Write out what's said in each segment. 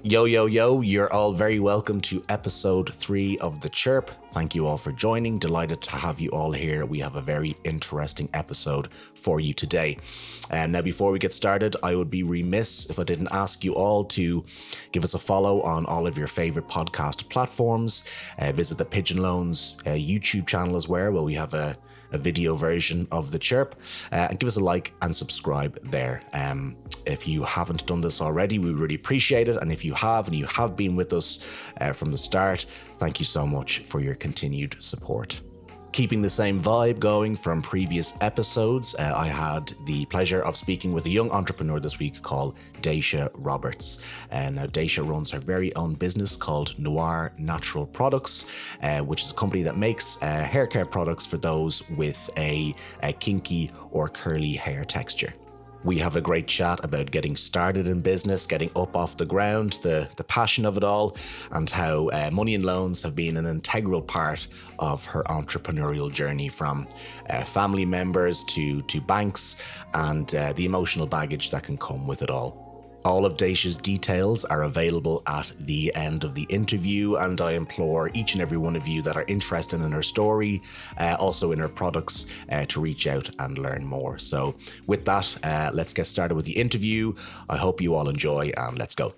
Yo, yo, yo, you're all very welcome to episode 3 of The Chirp. Thank you all for joining. Delighted to have you all here. We have a very interesting episode for you today. And now, before we get started, I would be remiss if I didn't ask you all to give us a follow on all of your favorite podcast platforms. Visit the Pigeon Loans YouTube channel as well, where we have a video version of The Chirp, and give us a like and subscribe there. If you haven't done this already, we really appreciate it. And if you have, and you have been with us from the start, thank you so much for your continued support. Keeping the same vibe going from previous episodes, I had the pleasure of speaking with a young entrepreneur this week called Daisha Roberts. Now, Daisha runs her very own business called Noir Natural Products, which is a company that makes hair care products for those with a kinky or curly hair texture. We have a great chat about getting started in business, getting up off the ground, the passion of it all, and how money and loans have been an integral part of her entrepreneurial journey, from family members to banks, and the emotional baggage that can come with it all. All of Daisha's details are available at the end of the interview, and I implore each and every one of you that are interested in her story, also in her products, to reach out and learn more. So with that, let's get started with the interview. I hope you all enjoy, and let's go.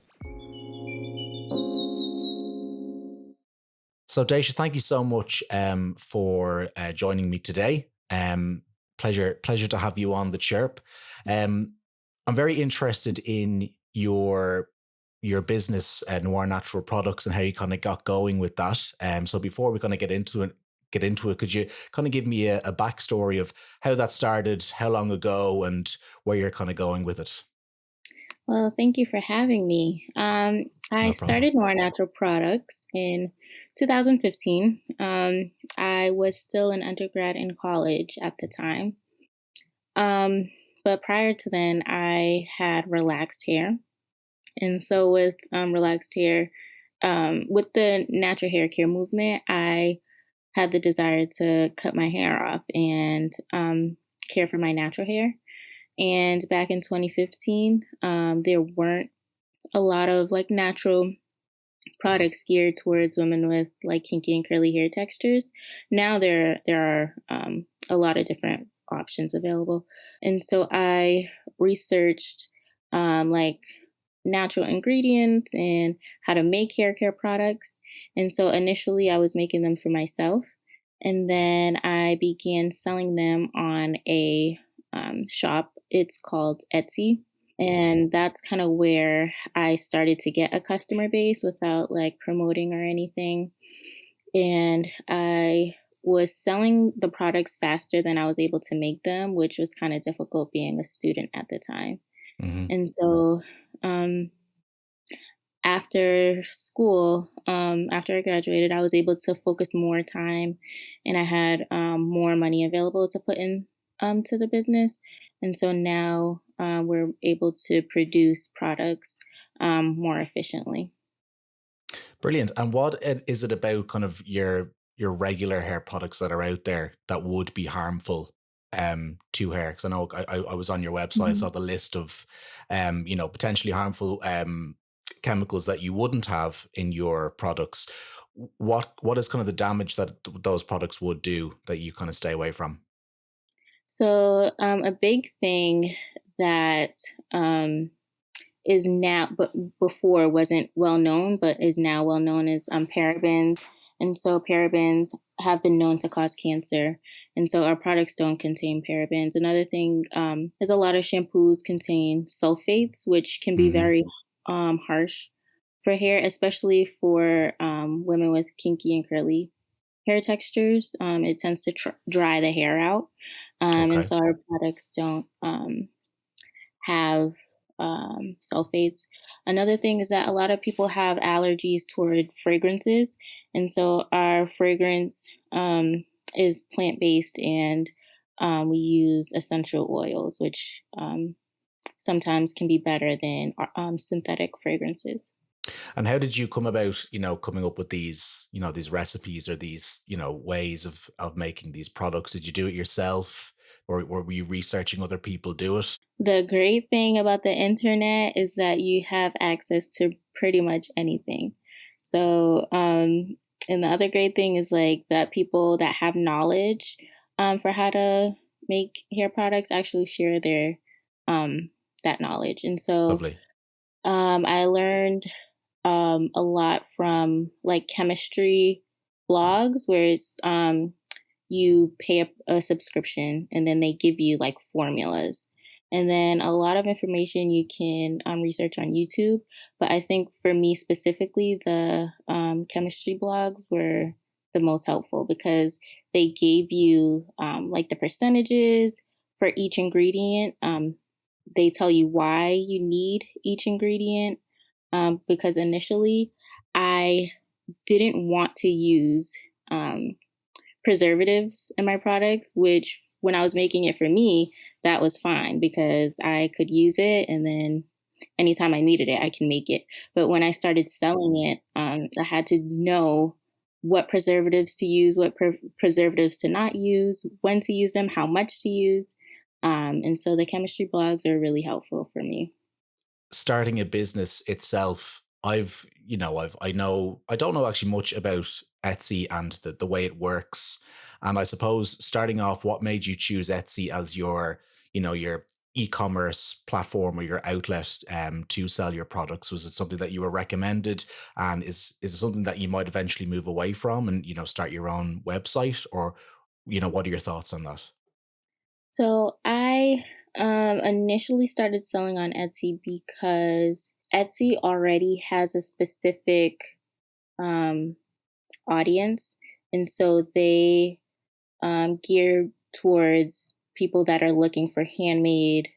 So Daisha, thank you so much for joining me today. Pleasure to have you on The Chirp. I'm very interested in your business, Noir Natural Products, and how you kind of got going with that. So before we kind of get into it, could you kind of give me a backstory of how that started, how long ago, and where you're kind of going with it? Well, thank you for having me. I No problem. started Noir Natural Products in 2015. I was still an undergrad in college at the time. But prior to then, I had relaxed hair. And so, with relaxed hair, with the natural hair care movement, I had the desire to cut my hair off and care for my natural hair. And back in 2015, there weren't a lot of like natural products geared towards women with like kinky and curly hair textures. Now there are a lot of different options available, and so I researched like natural ingredients and how to make hair care products. And so initially, I was making them for myself, and then I began selling them on a shop. It's called Etsy, and that's kind of where I started to get a customer base without like promoting or anything. And I was selling the products faster than I was able to make them, which was kind of difficult being a student at the time. Mm-hmm. And so um, after school, after I graduated, I was able to focus more time, and I had more money available to put in to the business. And so now we're able to produce products more efficiently. Brilliant. And what is it about kind of your regular hair products that are out there that would be harmful to hair? Because I know I was on your website, I Mhm. saw the list of potentially harmful chemicals that you wouldn't have in your products. What is kind of the damage that those products would do that you kind of stay away from? So a big thing that um, is now, but before wasn't well known, but is now well known is parabens. And so parabens have been known to cause cancer. And so our products don't contain parabens. Another thing is a lot of shampoos contain sulfates, which can be Hmm. very harsh for hair, especially for women with kinky and curly hair textures. It tends to dry the hair out. And Okay. so our products don't have sulfates. Another thing is that a lot of people have allergies toward fragrances. And so our fragrance is plant based, and we use essential oils, which sometimes can be better than synthetic fragrances. And how did you come about, coming up with these, these recipes or these, ways of making these products? Did you do it yourself? or were you researching other people do it? The great thing about the internet is that you have access to pretty much anything. So, and the other great thing is like that people that have knowledge for how to make hair products actually share their that knowledge. And so Lovely. I learned a lot from like chemistry blogs where you pay a subscription and then they give you like formulas. And then a lot of information you can research on YouTube. But I think for me specifically, the chemistry blogs were the most helpful because they gave you like the percentages for each ingredient. They tell you why you need each ingredient. Because initially I didn't want to use um, preservatives in my products, which when I was making it for me, that was fine because I could use it and then anytime I needed it, I can make it. But when I started selling it, I had to know what preservatives to use, what preservatives to not use, when to use them, how much to use. And so the chemistry blogs are really helpful for me. Starting a business itself, I don't know actually much about Etsy and the way it works. And I suppose starting off, what made you choose Etsy as your e-commerce platform or your outlet to sell your products? Was it something that you were recommended? And is it something that you might eventually move away from and, start your own website? Or, what are your thoughts on that? So I initially started selling on Etsy because Etsy already has a specific um, audience. And so they gear towards people that are looking for handmade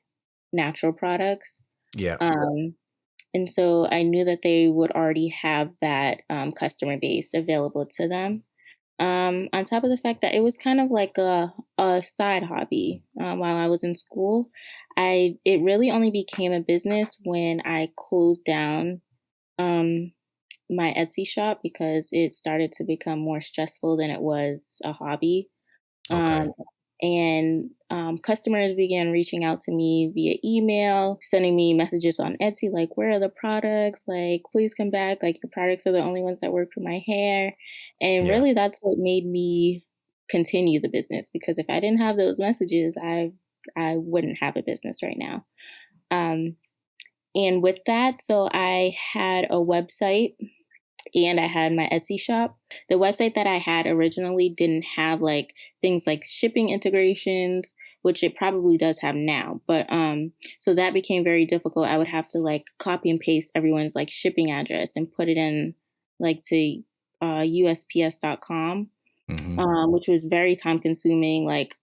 natural products. Yeah. Um, and so I knew that they would already have that customer base available to them. On top of the fact that it was kind of like a side hobby while I was in school. It really only became a business when I closed down um, my Etsy shop because it started to become more stressful than it was a hobby. Okay. Um, and customers began reaching out to me via email, sending me messages on Etsy, like, where are the products? Like, please come back. Like, your products are the only ones that work for my hair. And Yeah. really, that's what made me continue the business because if I didn't have those messages, I wouldn't have a business right now. Um, and with that, so I had a website and I had my Etsy shop. The website that I had originally didn't have like things like shipping integrations, which it probably does have now. But so that became very difficult. I would have to like copy and paste everyone's like shipping address and put it in like to USPS.com, Hmm. which was very time consuming. Like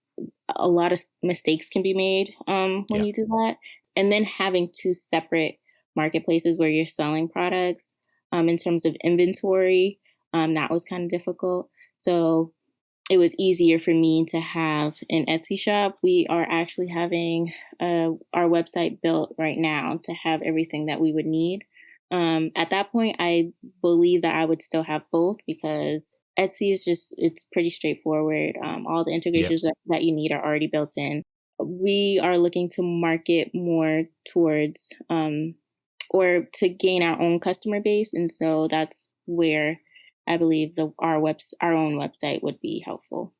a lot of mistakes can be made when Yeah. you do that. And then having two separate marketplaces where you're selling products in terms of inventory, that was kind of difficult. So it was easier for me to have an Etsy shop. We are actually having our website built right now to have everything that we would need. At that point, I believe that I would still have both because Etsy is just, it's pretty straightforward. All the Yeah. integrations that you need are already built in. We are looking to market more towards or to gain our own customer base. And so that's where I believe our own website would be helpful.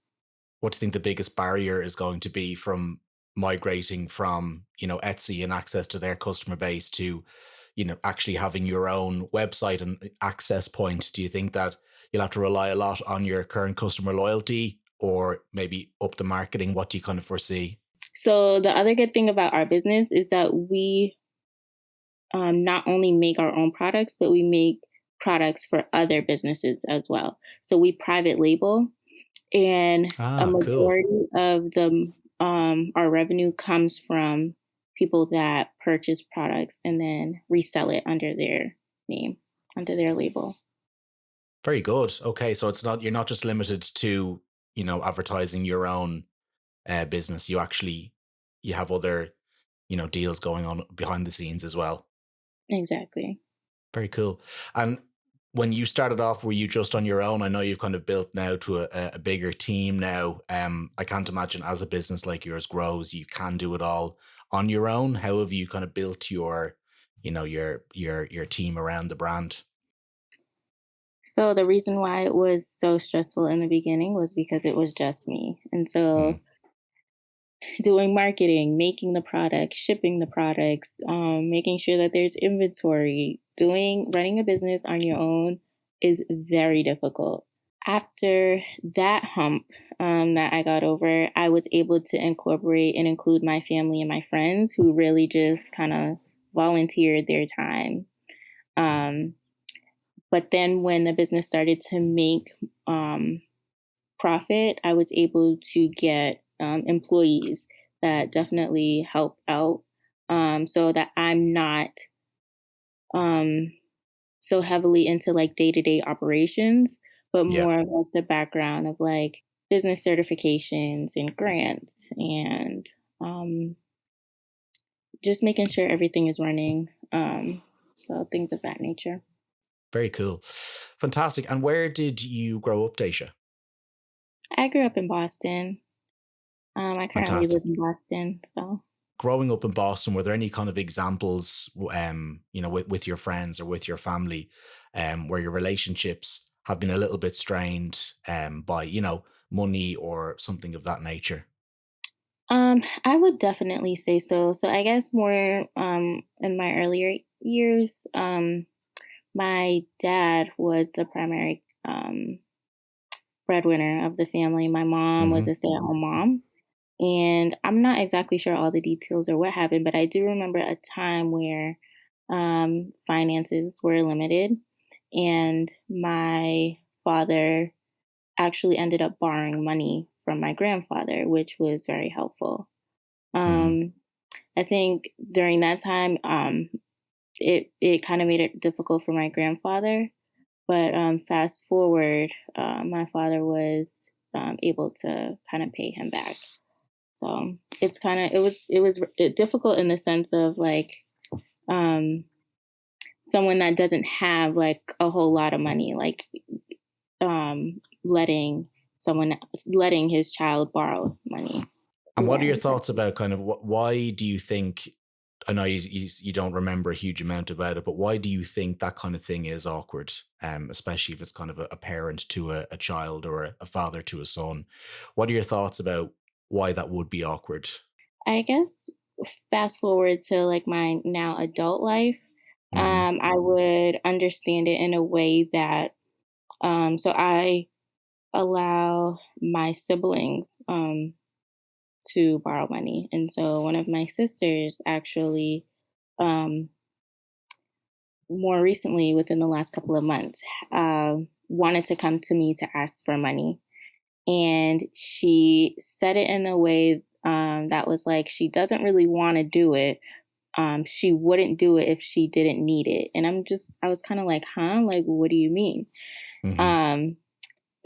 What do you think the biggest barrier is going to be from migrating from, Etsy and access to their customer base to, actually having your own website and access point? Do you think that you'll have to rely a lot on your current customer loyalty or maybe up the marketing? What do you kind of foresee? So the other good thing about our business is that we not only make our own products, but we make products for other businesses as well. So we private label, and a Ah, cool. majority of the our revenue comes from people that purchase products and then resell it under their name, under their label. Very good. Okay, so you're not just limited to, advertising your own business. You have other, deals going on behind the scenes as well. Exactly. Very cool. And When you started off, were you just on your own? I know you've kind of built now to a bigger team now. I can't imagine as a business like yours grows, you can do it all on your own. How have you kind of built your, your team around the brand? So the reason why it was so stressful in the beginning was because it was just me. And Mm, so doing marketing, making the products, shipping the products, making sure that there's inventory, running a business on your own is very difficult. After that hump that I got over, I was able to incorporate and include my family and my friends who really just kind of volunteered their time. Um, but then when the business started to make profit, I was able to get employees that definitely help out, so that I'm not um, so heavily into like day to day operations, but yeah, more of like the background of like business certifications and grants and um, just making sure everything is running. So things of that nature. very cool. Fantastic. And where did you grow up, Daisha? I grew up in Boston. I currently Fantastic. live in Boston. So. Growing up in Boston, were there any kind of examples, with your friends or with your family, where your relationships have been a little bit strained, by, money or something of that nature? I would definitely say so. So I guess more in my earlier years, my dad was the primary breadwinner of the family. My mom was Hmm. a stay-at-home mom, and I'm not exactly sure all the details or what happened, but I do remember a time where finances were limited, and my father actually ended up borrowing money from my grandfather, which was very helpful. Mm. Um, I think during that time, it kind of made it difficult for my grandfather. But fast forward, my father was able to kind of pay him back. So it's kind of difficult in the sense of like um, someone that doesn't have like a whole lot of money, like letting letting his child borrow money. And Does what that are your make sense? thoughts about kind of why do you think? I know you don't remember a huge amount about it, but why do you think that kind of thing is awkward? Especially if it's kind of a parent to a child or a father to a son. What are your thoughts about why that would be awkward? I guess fast forward to like my now adult life, Mm, I would understand it in a way that so I allow my siblings to borrow money, and so one of my sisters actually um, more recently, within the last couple of months, wanted to come to me to ask for money, and she said it in a way that was like she doesn't really want to do it. She wouldn't do it if she didn't need it. And I was kind of like, huh? Like, what do you mean? hmm. Um,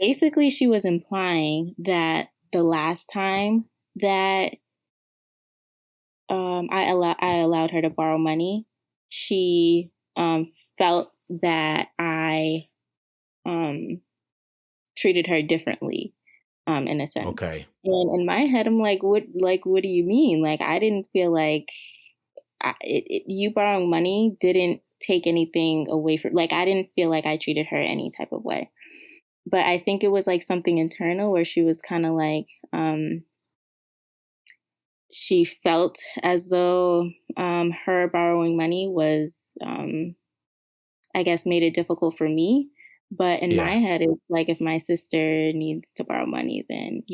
Basically, she was implying that the last time that I allowed her to borrow money, she felt that I um, treated her differently, in a sense. Okay. And in my head, I'm like, what do you mean? Like, I didn't feel like you borrowing money didn't take anything away from, like, I didn't feel like I treated her any type of way. But I think it was like something internal where she was kind of like, she felt as though her borrowing money was, I guess, made it difficult for me. But in my Yeah. head, it's like if my sister needs to borrow money, then,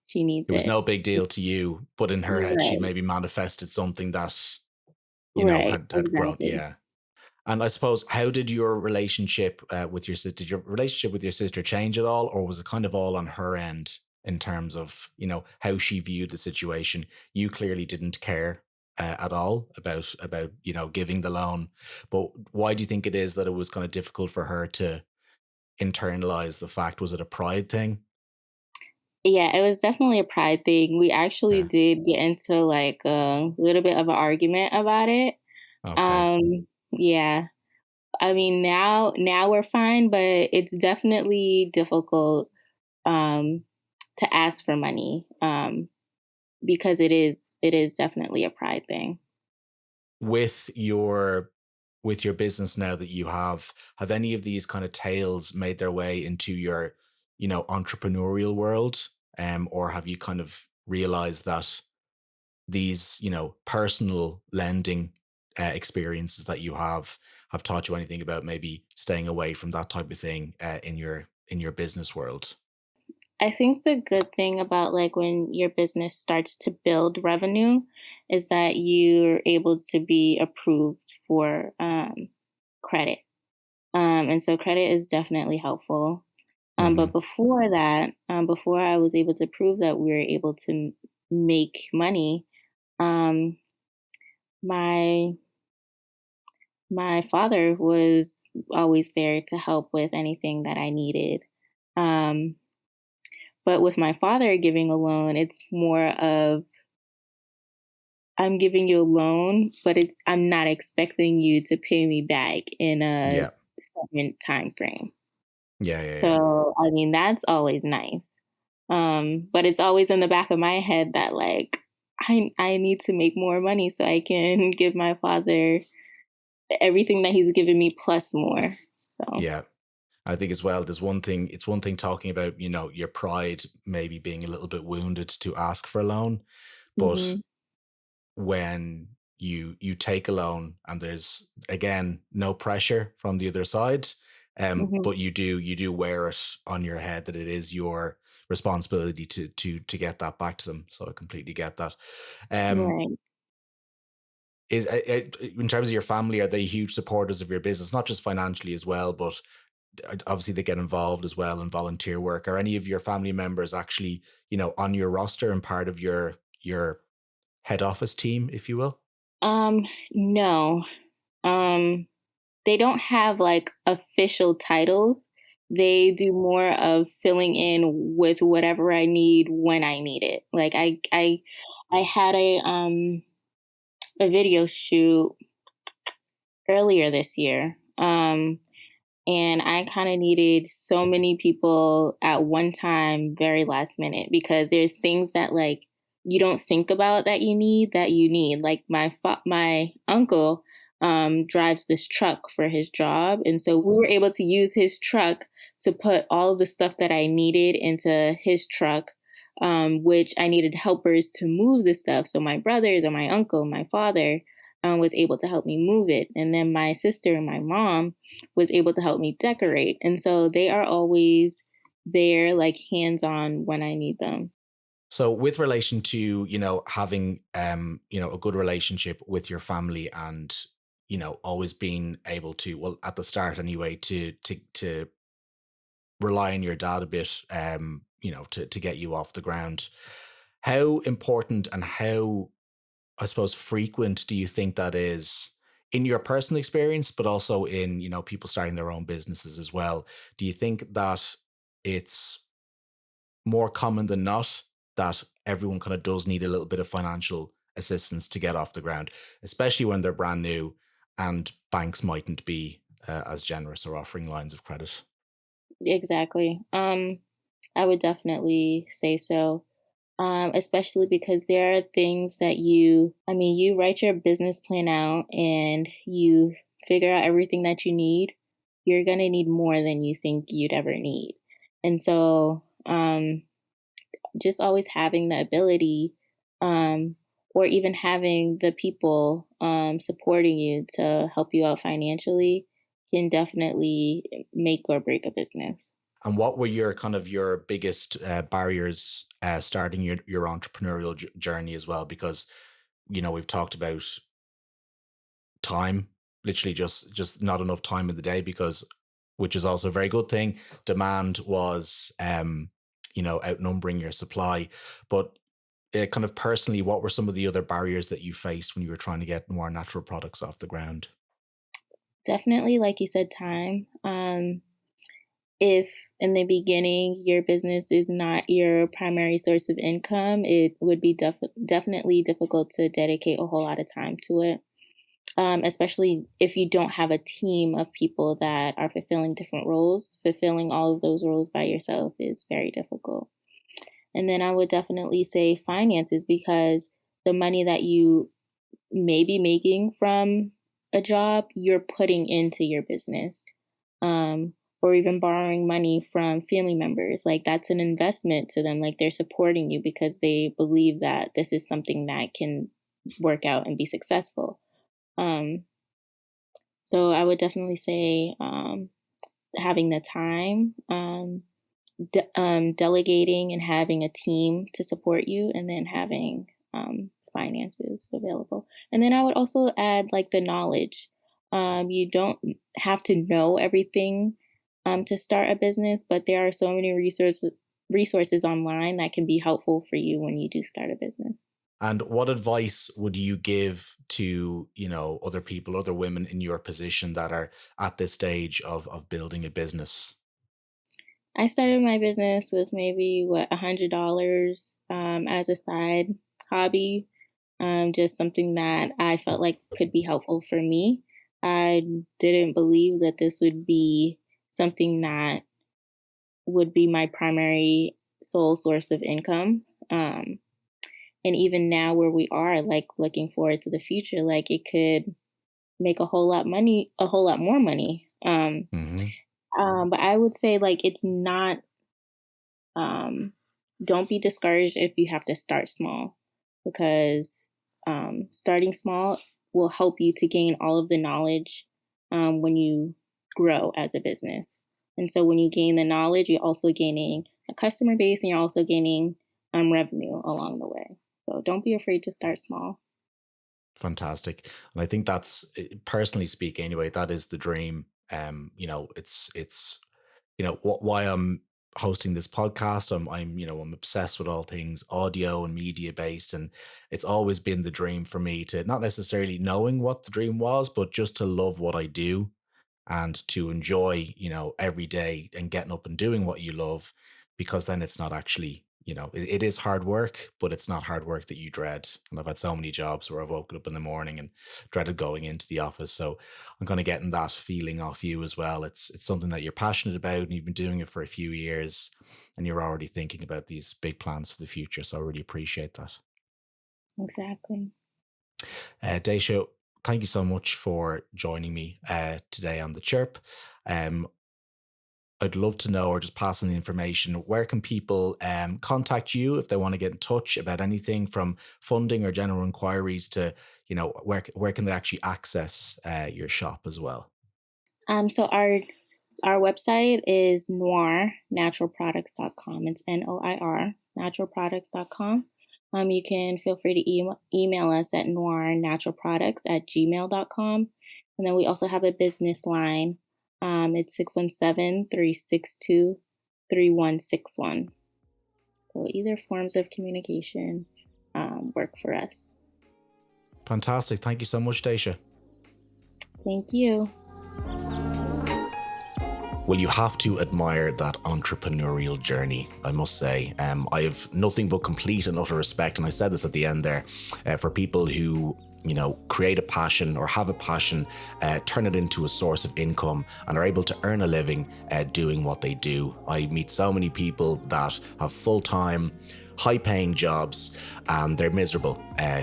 she needs It was it. no big deal to you, but in her head, she'd Right. maybe manifested something that, Right. had grown. Exactly. Yeah. And I suppose, how did your relationship with your sister? Did your relationship with your sister change at all, or was it kind of all on her end in terms of how she viewed the situation? You clearly didn't care at all about giving the loan, but why do you think it is that it was kind of difficult for her to internalize the fact? Was it a pride thing? Yeah, it was definitely a pride thing. We actually Yeah. did get into like a little bit of an argument about it. Okay. Yeah. I mean, now we're fine, but it's definitely difficult um, to ask for money because it is definitely a pride thing. With your business now that you have any of these kind of tales made their way into your, entrepreneurial world? Or have you kind of realized that these, personal lending experiences that you have taught you anything about maybe staying away from that type of thing in your business world? I think the good thing about like when your business starts to build revenue is that you're able to be approved for credit. And so credit is definitely helpful. But Hmm. before that, before I was able to prove that we were able to make money, um, my my father was always there to help with anything that I needed. Um, but with my father giving a loan, it's more of I'm giving you a loan, but I'm not expecting you to pay me back in a Yeah. certain time frame. Yeah. Yeah. Yeah. So, I mean, that's always nice. But it's always in the back of my head that like I need to make more money so I can give my father everything that he's given me plus more. So, Yeah. I think as well, it's one thing talking about, your pride maybe being a little bit wounded to ask for a loan, but mhm, when you take a loan and there's again no pressure from the other side, mhm, but you do wear it on your head that it is your responsibility to get that back to them. So I completely get that. Um, right. in terms of your family, are they huge supporters of your business, not just financially as well, but obviously they get involved as well in volunteer work? Are any of your family members actually, on your roster and part of your head office team, if you will? No. Um, they don't have like official titles. They do more of filling in with whatever I need when I need it. Like I had a video shoot earlier this year. And I kind of needed so many people at one time, very last minute, because there's things that like you don't think about that you need. Like my uncle drives this truck for his job, and so we were able to use his truck to put all of the stuff that I needed into his truck. Which I needed helpers to move the stuff. So my brothers and my uncle, my father, was able to help me move it, and then my sister and my mom was able to help me decorate. And so they are always there, like hands on when I need them. So with relation to, having a good relationship with your family and, always being able to, well, at the start anyway, to rely on your dad a bit, to get you off the ground. How important and how, I suppose, frequent do you think that is in your personal experience, but also in, people starting their own businesses as well? Do you think that it's more common than not that everyone kind of does need a little bit of financial assistance to get off the ground, especially when they're brand new and banks mightn't be as generous or offering lines of credit? Exactly. I would definitely say so. Especially because there are things that I mean, you write your business plan out and you figure out everything that you need. You're going to need more than you think you'd ever need. And so, just always having the ability or even having the people supporting you to help you out financially can definitely make or break a business. And what were your biggest barriers starting your entrepreneurial journey as well? Because we've talked about time, literally just not enough time in the day, because which is also a very good thing. Demand was outnumbering your supply, but kind of personally, what were some of the other barriers that you faced when you were trying to get Noir Natural Products off the ground? Definitely, like you said, time. If in the beginning your business is not your primary source of income, it would be definitely difficult to dedicate a whole lot of time to it. especially if you don't have a team of people that are fulfilling different roles. Fulfilling all of those roles by yourself is very difficult. And then I would definitely say finances, because the money that you may be making from a job, you're putting into your business. Or even borrowing money from family members. Like, that's an investment to them. Like, they're supporting you because they believe that this is something that can work out and be successful. Um, so I would definitely say having the time, delegating and having a team to support you, and then having finances available. And then I would also add like the knowledge. You don't have to know everything to start a business, but there are so many resources online that can be helpful for you when you do start a business. And what advice would you give to, other people, other women in your position that are at this stage of building a business? I started my business with maybe $100 as a side hobby, just something that I felt like could be helpful for me. I didn't believe that this would be something that would be my primary sole source of income. And even now, where we are, like looking forward to the future, like it could make a whole lot more money. Hmm. But I would say like it's not. Um, don't be discouraged if you have to start small, because starting small will help you to gain all of the knowledge when you grow as a business. And so when you gain the knowledge, you're also gaining a customer base, and you're also gaining revenue along the way. So don't be afraid to start small. Fantastic. And I think that's, personally speaking anyway, that is the dream. It's why I'm hosting this podcast. I'm obsessed with all things audio and media based, and it's always been the dream for me to, not necessarily knowing what the dream was, but just to love what I do and to enjoy, every day and getting up and doing what you love, because then it's not actually, it is hard work, but it's not hard work that you dread. And I've had so many jobs where I've woken up in the morning and dreaded going into the office. So I'm kind of getting that feeling off you as well. It's something that you're passionate about, and you've been doing it for a few years, and you're already thinking about these big plans for the future. So I really appreciate that. Exactly. Daisha, thank you so much for joining me today on the Chirp. Um, I'd love to know, or just pass on the information, where can people contact you if they want to get in touch about anything from funding or general inquiries to, where can they actually access your shop as well? So our website is noirnaturalproducts.com. It's NOIR naturalproducts.com. You can feel free to email us at noirnaturalproducts@gmail.com. And then we also have a business line. It's 617-362-3161. So either forms of communication work for us. Fantastic. Thank you so much, Daisha. Thank you. Well, you have to admire that entrepreneurial journey, I must say. I have nothing but complete and utter respect, and I said this at the end there, for people who, create a passion or have a passion, turn it into a source of income, and are able to earn a living doing what they do. I meet so many people that have full-time, high-paying jobs, and they're miserable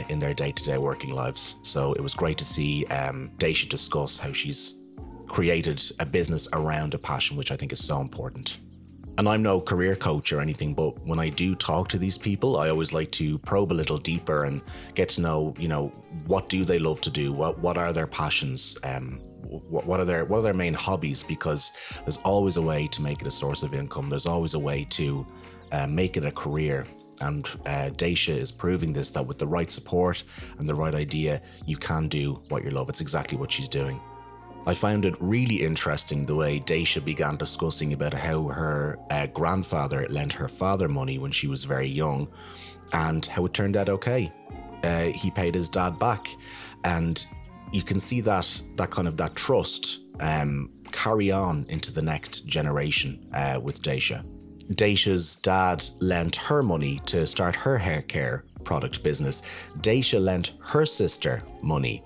in their day-to-day working lives. So it was great to see Daisha discuss how she's created a business around a passion, which I think is so important. And I'm no career coach or anything, but when I do talk to these people, I always like to probe a little deeper and get to know, what do they love to do? What are their passions? What are their main hobbies? Because there's always a way to make it a source of income. There's always a way to make it a career. And Daisha is proving this, that with the right support and the right idea, you can do what you love. It's exactly what she's doing. I found it really interesting the way Daisha began discussing about how her grandfather lent her father money when she was very young, and how it turned out okay. He paid his dad back, and you can see that kind of that trust carry on into the next generation with Daisha. Daisha's dad lent her money to start her hair care product business. Daisha lent her sister money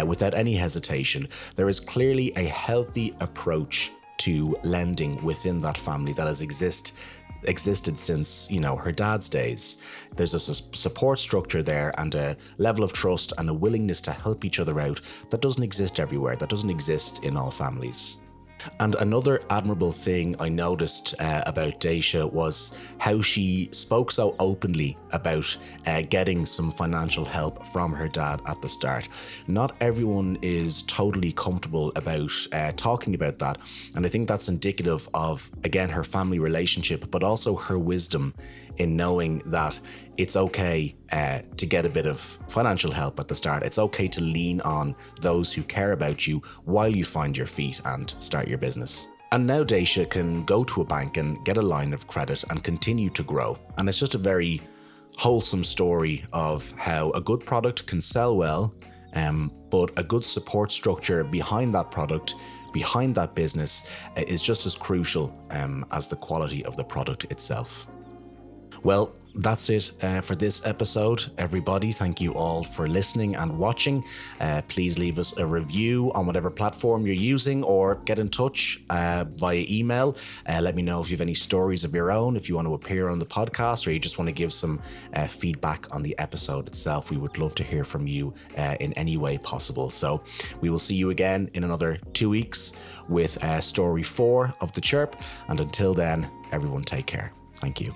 without any hesitation. There is clearly a healthy approach to lending within that family that has existed since, her dad's days. There's a support structure there and a level of trust and a willingness to help each other out that doesn't exist everywhere, that doesn't exist in all families. And another admirable thing I noticed about Daisha was how she spoke so openly about getting some financial help from her dad at the start. Not everyone is totally comfortable about talking about that. And I think that's indicative of, again, her family relationship, but also her wisdom in knowing that it's okay to get a bit of financial help at the start. It's okay to lean on those who care about you while you find your feet and start your business. And now Daisha can go to a bank and get a line of credit and continue to grow. And it's just a very wholesome story of how a good product can sell well, but a good support structure behind that product, behind that business, is just as crucial as the quality of the product itself. Well, that's it for this episode, everybody. Thank you all for listening and watching. Please leave us a review on whatever platform you're using, or get in touch via email. Let me know if you have any stories of your own, if you want to appear on the podcast, or you just want to give some feedback on the episode itself. We would love to hear from you in any way possible. So we will see you again in another 2 weeks with story 4 of the Chirp. And until then, everyone take care. Thank you.